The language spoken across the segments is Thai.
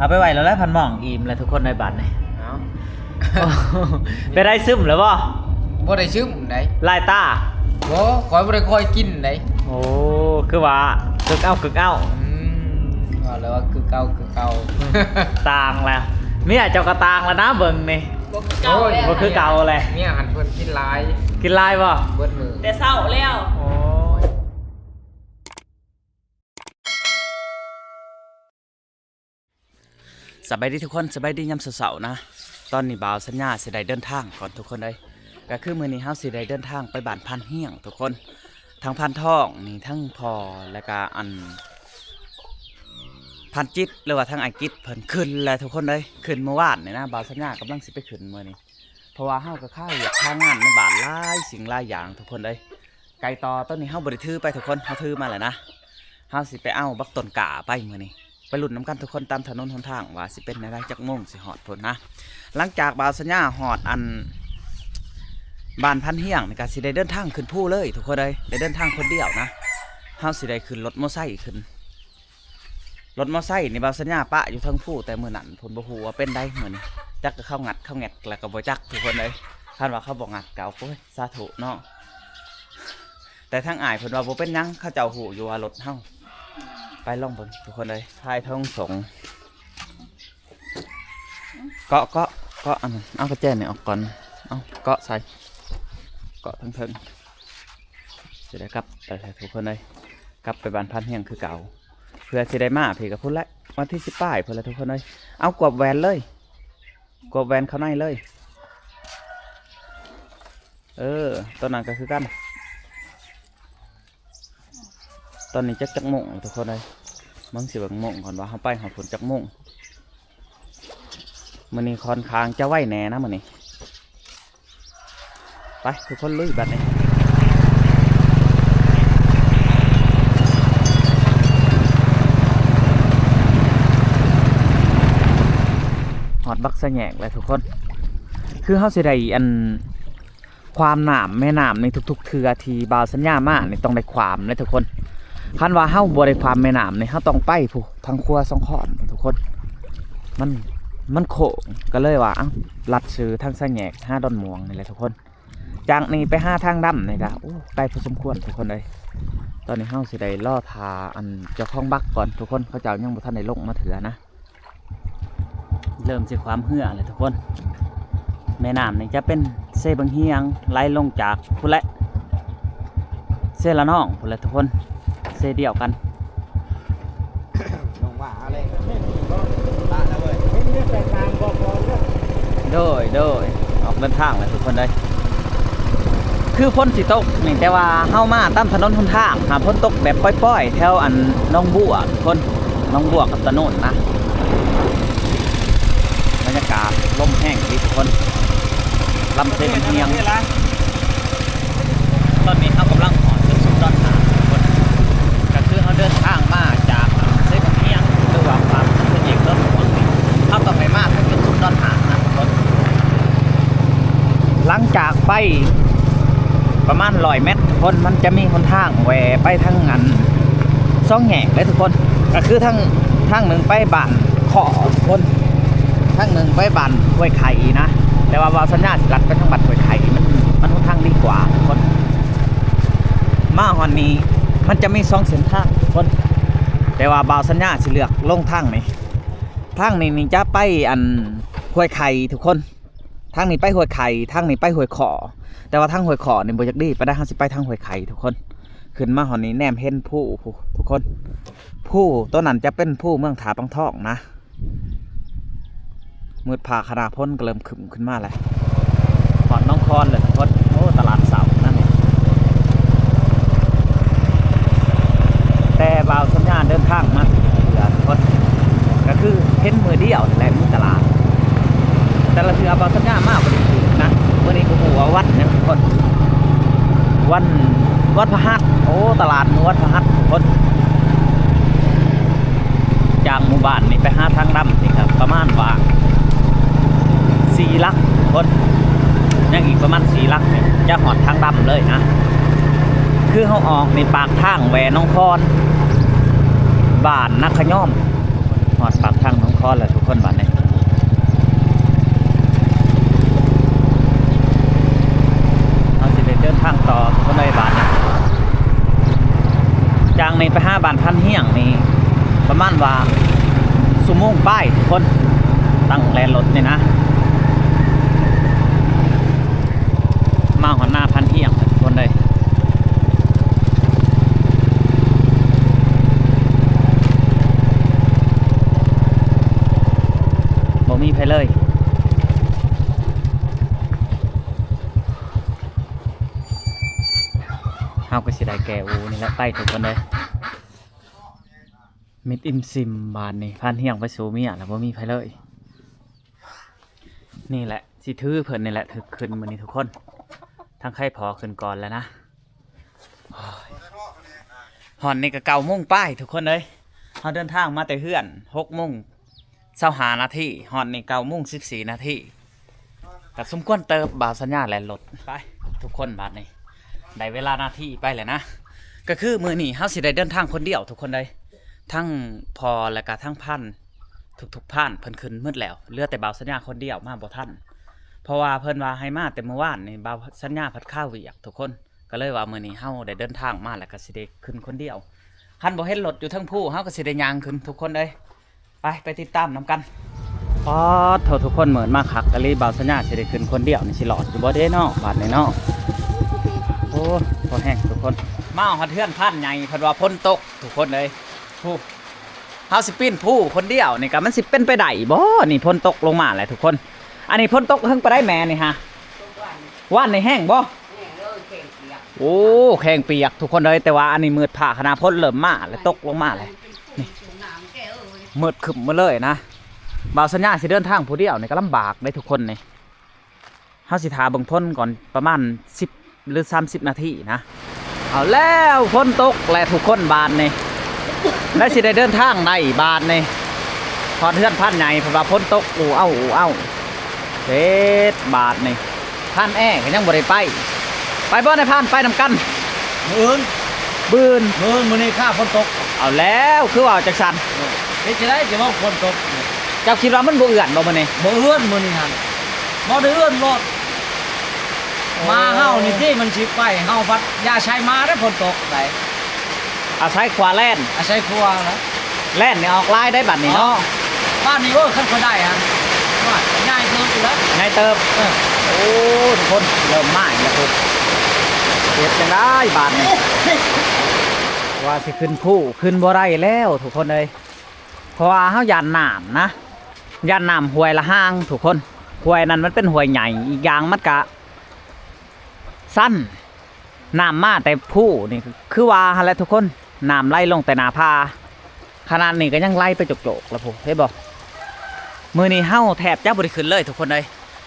เอาไปไว้แล้วพันหม่องอิ่มแล้วทุกคนในบ้านนี่ เอา ไปได้ซึมหรือบ่ บ่ได้ซึมได้ ลายตา บ่คอยบ่ได้คอยกินได้ โอ้คือว่าคึกเอาว่าแล้วว่าคือเก่า ต่างแล้วเมียเจ้ากระตางแล้วนะเบิ่งนี่ โอ้ย บ่คือเก่าเลย เนี่ยหันเพิ่นกินหลาย กินลายบ่ เบิดมือ แต่เศร้าแล้ว โอ้ยสบายดีทุกคนสบายดียามเสาร์ๆนะตอนนี้บ่าวสัญญาสิได้เดินทางก่อนทุกคนเลยก็คือมื้อนี้เฮาสิได้เดินทางไปบ้านพันเฮียงทุกคนทั้งพันทองนี่ทั้งพอแล้วก็อันพันจิตหรือว่าทั้งอากิจเพิ่นขึ้นแล้วทุกคนเลยขึ้นเมื่อวานนี่นะบ่าวสัญญากำลังสิไปขึ้นมื้อนี้เพราะว่าเฮาก็ค่าอยากค่างานในบ้านหลายสิ่งหลายอย่างทุกคนเลยไก่ต่อต้นนี้เฮาบ่ได้ถือไปทุกคนเฮาถือมาแล้วนะเฮาสิไปเอาบักต้นกาไปมื้อนี้ไปลุ้นน้ำกันทุกคนตามถนนหนทางว่าสิเป็นอะไรจักโมงสิฮอดพุ่นนะหลังจากบ่าวสัญญาฮอดอันบ้านพันเฮียงนี่ก็สิได้เดินทางขึ้นภูเลยทุกคนเลยได้เดินทางคนเดียวนะเฮาสิได้ขึ้นรถมอไซค์ขึ้นรถมอไซค์นี่บ่าวสัญญาปะอยู่ทั้งภูแต่มื้อนั้นเพิ่นบ่ฮู้ว่าเป็นได้มื้อนี้จักก็เข้างัดเข้าแงะแล้วก็บ่จักทุกคนเลยคันว่าเขาบ่งัดก็เอาโอ้ยสาธุเนาะแต่ทางอ้ายเพิ่นว่าบ่เป็นหยังเขาเจ้าฮู้อยู่ว่ารถเฮาไปลองเบิ่งทุกคนเลยทายท้องสงเกาะอันนั้นเอากระแจนี่ออกก่อนเอาเกาะใส่เกาะทั้งเทิงจะได้กลับไปทุกคนเลยกลับไปบ้านพันเฮียงคือเก่าเพื่อจะได้มาพี่กับพุ่นละวันที่10ป้ายพุ่นละทุกคนเลยเอากวบแวนเลยกวบแวนเข้าในเลยตอนนั้นก็คือกันตอนนี้จักโมงทุกคนเลยมึงสิเบิ่งโมงก่อนว่าเขาไปหาผลจักโมงมันนี่ค่อนข้างจะไหวแน่นะมันนี่ไปทุกคนลุยบัดนี้หอดบักสะแยกเลยทุกคนคือเขาสิได้อันความหนามแม่น้ำในทุกๆเทือที่บ่าวสัญญามานี่ต้องได้ความเลยทุกคนคันว่าเฮาบ่ได้ความแม่น้ำนี่เฮาต้องไปผู้ทางครัวสองข้อนทุกคนมันโขงก็เลยว่าลัดซื้อทางสะแยก5ดอนม่วงนี่แหละทุกคนจากนี้ไป5ทางดำนี่ก็ไกลพอสมควรทุกคนเลยตอนนี้เฮาสิได้ล่อทาอันเจ้าของบักก่อนทุกคนเขาเจ้ายังบ่ทันได้ลงมาเถือนะเริ่มจากความเหื่อเลยทุกคนแม่น้ำนี่จะเป็นเซบังเฮียงไหลลงจากพุ่นแหละเซละน้องพุ่นแหละทุกคนเซเดียวกันน้องว่าอะไรตาแล้วเว้ยโดยออกเดินทางเลยทุกคนเลยคือฝนสิตกนี่แต่ว่าเฮามาตามถนนหนทางหาฝนตกแบบป้อยๆแถวอันน้องบัวทุกคนน้องบัวกับตะโนนนะบรรยากาศลมแห้งดีทุกคนลำเส้นเฮียงตอนนี้เขากำลังหอดขึ้นสู่ดอนหาทุกคนก็คือเขาเดินทางมาจากเส้นเฮียงหรือว่าความเส้นเอกต้นหัวนี่เขาต้องไปมาทั้งขึ้นสู่ดอนหานะทุกคนหลังจากไปประมาณ100 เมตรทุกคนมันจะมีหนทางแหวไปทั้งอันซ่องแง่เลยทุกคนก็คือทางหนึ่งไปบ้านขอทุกคนทางหนึ่งไปบ้านห้วยไข่นะแต่ว่าบ่าวสัญญาลัดไปทางบ้านห้วยไข่มันหนทางดีกว่าทุกคนมาฮอนนี้มันจะมี2เส้นทางทุกคนแต่ว่าบ่าวสัญญาสิเลือกลงทางนี้นี่จะไปอันห้วยไข่ทุกคนทางนี้ไปห้วยไข่ทางนี้ไปห้วยขอแต่ว่าทางห้วยขอนี่บ่อยากดีไปได้ทางสิไปทางห้วยไข่ทุกคนขึ้นมาหอนนี้แนมเห็นผู้ทุกคนผู้ต้นนั้นจะเป็นผู้เมืองถาปังทองนะมืดผ่าคณาพ้นก็เริ่มขึ้นมาเลยหอดน้องคอนเลยทุกคนโอ้ตลาดเสานั่นเองแต่บ่าวสัญญาเดินทางมาเรือทุกคนก็คือเห็นมือเดียวแหละมือตลาดแต่ละเทือบ่าวสัญญามากกว่านี้นะวันนี้ก็หัววัดนะทุกคนวัดพระหัตถ์โอ้ตลาดมือวัดพระหัตถ์ทุกคนจากหมู่บ้านนี่ไปหาทางดำนี่ครับประมาณว่า4 ลักคนยังอีกประมาณ4 ลักเนี่ยจะหอดทางดำเลยนะคือเขาออกในปากทางแหวน้องคอนบ้านนักขย่อมหอดปากทางน้องคอน อแล้วทุกคนบัดนี้เอาสิได้เดินทางต่อทุกคนเลยบาดนี้จากนี้ไป5 บ้านพันเฮียงนี่ประมาณว่าชั่วโมงป้ายทุกคนตั้งแลนรถนี่นะมาหัวหน้าพันเฮียงทุกคนเลยบ่มีไผเลยเฮาก็สิได้แก่อูนี่แหละไปทุกคนเลยมิดอิมซิมบานนี่พันเฮียงไปสู่เมียแล้วบ่มีไผเลยนี่แหละสิถือเพิ่นนี่แหละถือขึ้นมื้อนี้ทุกคนทั้งใครพอขึ้นก่อนแล้วนะหอนนี่ก็9 โมงป้ายทุกคนเลยเฮาเดินทางมาแต่เฮือน6 โมง25 นาทีหอนนี่9 โมง 14 นาทีก็สมควรเติบบ่าวสัญญาแล่นรถไปทุกคนบาดนี้ได้เวลานาทีไปแล้วนะก็คือมื้อนี้เฮาสิได้เดินทางคนเดียวทุกคนเลยทั้งพอและก็ทั้งพันทุกพันเพิ่นขึ้นมืดแล้วเหลือแต่บ่าวสัญญาคนเดียวมาบ่ทันเพราะว่าเพิ่นว่าให้มาแต่เมื่อวานนี่บ่าวสัญญาพัดข้าวเวียกทุกคนก็เลยว่ามื้อนี้เฮาได้เดินทางมาแล้วก็สิได้ขึ้นคนเดียวคันบ่เห็นรถอยู่ทั้งผู้เฮาก็สิได้ย่างขึ้นทุกคนเลยไปติดตามนํกันป๊อดโททุกคนเหมือนมาคักกะลีบ่าวสัญญาสิได้ขึ้นคนเดียวนี่สิรอดอยู่บ่เด้เนาะบาดนี้เนาะโอ้พอแห้งทุกคนมาฮอดเฮือนพันใหญ่เพิ่นว่าฝนตกทุกคนเลยผู้เฮาสิปีนผู้คนเดียวนี่ก็มันสิเป็นไปได้บ่นี่ฝนตกลงมาแหละทุกคนอันนี้ฝนตกเพิ่งไปได้แม่นี่ฮะว่านในแห้งบ่โอ้แข้งเปียกทุกคนเลยแต่ว่าอันนี้มืดผ่าขนาดฝนเริ่มมาแล้วตกลงมาเลยนี่มืดขึ้นมาเลยนะบ่าวสัญญาสิเดินทางผู้เดียวนี่ก็ลำบากได้ทุกคนนี่เฮาสิท่าเบิ่งฝนก่อนประมาณ10 หรือ 30 นาทีนะเอาแล้วฝนตกแล้วทุกคนบานนี่และสิได้เดินทางในบานนี่พอเทือนพันใหญ่เพราะว่าฝนตกอู่เอ้าเฮ็ดบาทนี่พันแอ้ก็ยังบ่ได้ไปบ่ในพันไปนำกันมือบืนมื้อนี้ข้าฝนตกเอาแล้วคือว่าจักสันเฮ็ดจังได๋สิว่าฝนตกเจ้าคิดว่ามันบ่เอื้อนบ่มื้อนี้บ่เอื้อนมื้อนี้หั่นบ่ได้เอื้อนรถมาเฮานี่ที่มันสิไปเฮาพัดอย่าใช้มาได้ฝนตกได้อาศัยขวาแล่นอาศัยครัวนะแล่นนี่ออกลายได้บัดนี้เนาะบ้านนี้คันก็ได้ฮะว่าง่ายเติบอยู่แล้วง่ายเติบโอ้ทุกคนเริ่มมาแล้วทุกเฮ็ดจังได๋บาดนี้ว่าสิขึ้นผู้ขึ้นบ่ได้แล้วทุกคนเอ้ยเพราะว่าเฮาย่านน้ำนะย่านน้ำห้วยละห้างทุกคนห้วยนั้นมันเป็นห้วยใหญ่อีกอย่างมันก็สั้นน้ำมาแต่ผู้นี่คือว่าอะไรทุกคนน้ำไหลลงแต่หน้าผาขนาดนี้ก็ยังไหลไปจกๆแล้วผมเห็นบ่มื้อนี้เฮาแทบจะบ่ได้ขึ้นเลยทุกคนเลย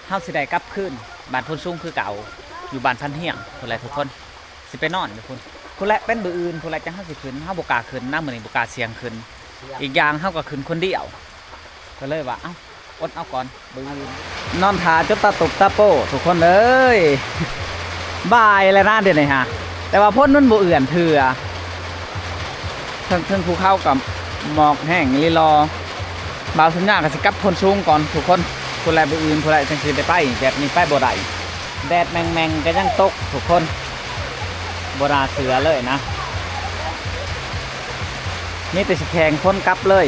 เฮาสิได้กลับคืนบ้านพุ่นสูงคือเก่าอยู่บ้านพันเฮียงพุ่นแหละทุกคนสิไปนอนอยู่พุ่นแหละเป็นมื้ออื่นพุ่นแหละจังเฮาสิขึ้นเฮาบ่กล้าขึ้นนะมื้อนี้บ่กล้าเสี่ยงขึ้นอีกอย่างเฮาก็ขึ้นคนเดียวก็เลยว่าเอ้าอดเอาก่อนมื้ออื่นนอนท่าจนตาตุบตาโป้ทุกคนเอ้ยบายแล้วนะเดี๋ยวนี้ฮะแต่ว่าพ้นมันบ่เอื่อนเถื่อทั้งภูเขากับหมอกแห้งลีรอบ่าวสัญญากับสิกับพ้นสูงก่อนทุกคนคนไรบ่อื่นคนไรจังสิได้ไปแบบนี้ไปบ่ได้แดดแมงก็ยังตกทุกคนบ่น่าเสือเลยนะนี่แต่สิแข่งพ้นกลับเลย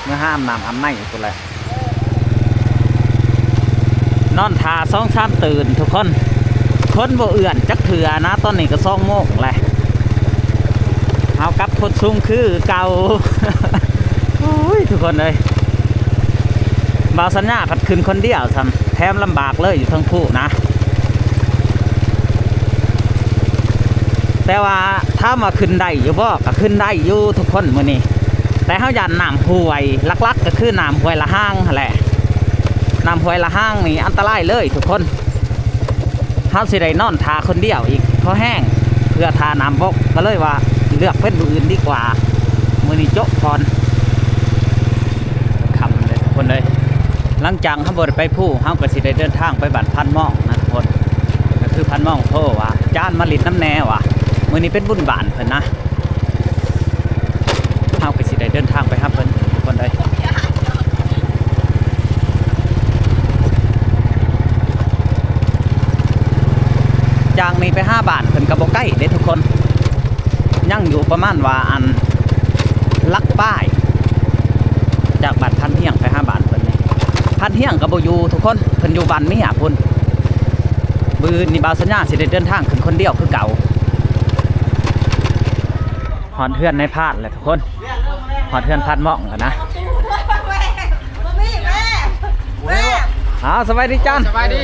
เมื่อห้ามน้ำอาบในคนไรนอนท่า2-3ตื่นทุกคนคนบ่เอื่อนจักเถื่อนะตอนนี้ก็2 โมงแหละเอากลับคนสูงคือเก่าโอ้ยทุกคนเลยบ่าวสัญญาผัดขึ้นคนเดียวซ้ำแถมลำบากเลยอยู่ทั้งคู่นะแต่ว่าถ้ามาขึ้นได้อยู่บ่ก็ขึ้นได้อยู่ทุกคนมื้อนี้แต่เฮาย่านน้ำห้วยลักๆก็คือน้ำห้วยละห้างแหละน้ำห้วยละห้างนี่อันตรายเลยทุกคนเฮาสิได้นอนทาคนเดียวอีกเพราะแห้งเพื่อทาน้ำบกก็เลยว่าเลือกเป็นอื่นดีกว่ามื้อนี้โจ๊ะพรคำเลยทุกคนเลยหลังจากเฮาบ่ได้ไปผู้เฮาก็สิได้เดินทางไปบ้านพันหม้องนะทุกคนก็คือพันหม้องโทรว่าจานมาลิดน้ำแน่ว่ะมื้อนี้เป็นบุญบ้านเพิ่นนะเฮาก็สิได้เดินทางไปหาเพิ่นทุกคนเลย นี้ไป5บาทเพิ่นก็บ่ใกล้เด้ทุกคนยังอยู่ประมาณว่าอันลักป้าย จากบ้านพันเฮียงไป5บาทเพิ่นนี่พันเฮียงก็บ่อยู่ทุกคนเพิ่นอยู่บ้านเมียพุ่นมื้อนี้บ่าวสัญญาสิได้เดินทางขึ้นคนเดียวคือเก่าฮอดเฮือนในพาดแหละทุกคนฮอดเฮือนพาดหม่องแล้วนะสบายดีจัน สบายดี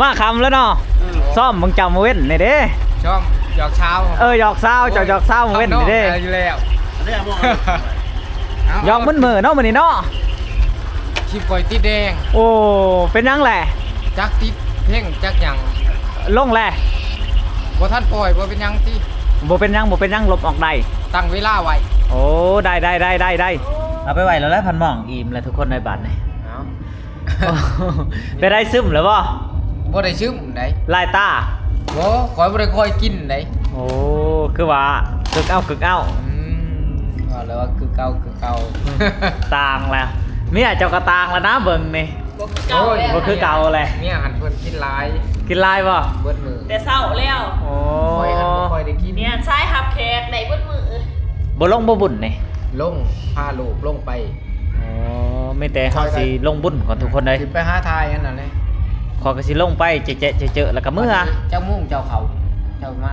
มาคำแล้วเนาะซ่อมมึงจำเว้นนี่เด้ ชอบหยอกเช้า หยอกเศร้าเจ้าหยอกเศร้าเว้นนี่เด้ อยู่แล้ว หยอกมึนมือเนาะมื้อนี้เนาะ ชิปปล่อยติดแดง โอ้เป็นยังแหละ จักติดเพ่งจักหยัง ลงแหละ บ่ทันปล่อยบ่เป็นหยังที่ บ่เป็นยังลบออกได้ ตั้งเวลาไว้ โอ้ได้เอาไปไหวแล้วพันหม่องอิ่มแล้วทุกคนในบัตรนี่ เอา ไปได้ซึมหรือบ่ บ่ได้ชื่มได้ ลายตา บ่คอยบ่ได้คอยกินได้ โอ้คือว่าคึกเอา ว่าแล้วว่าคือเก่าคือเก่า ต่างแล้วเมียเจ้ากระตางแล้วนะเบิ่งนี่ โอ้ย บ่คือเก่าเลย เนี่ยหันเพิ่นกินหลาย กินลายบ่ เบิดมือ แต่เศร้าแล้ว โอ้ คอยหันบ่ค่อยได้กิน เนี่ยซ้ายหับแขกไหนเบดมือ บ่ลงบ่บุญนี่ ลงพาลูกลงไป โอ้ไม่แต่เฮาสิลงบุญก่อนทุกคนเลย สิไปหาทายอันนั้นเลย ขอยก็สิลงไปเจ๊ะแล้วก็มื้อ เจ้ามุ่งเจ้าเขาเจ้ามา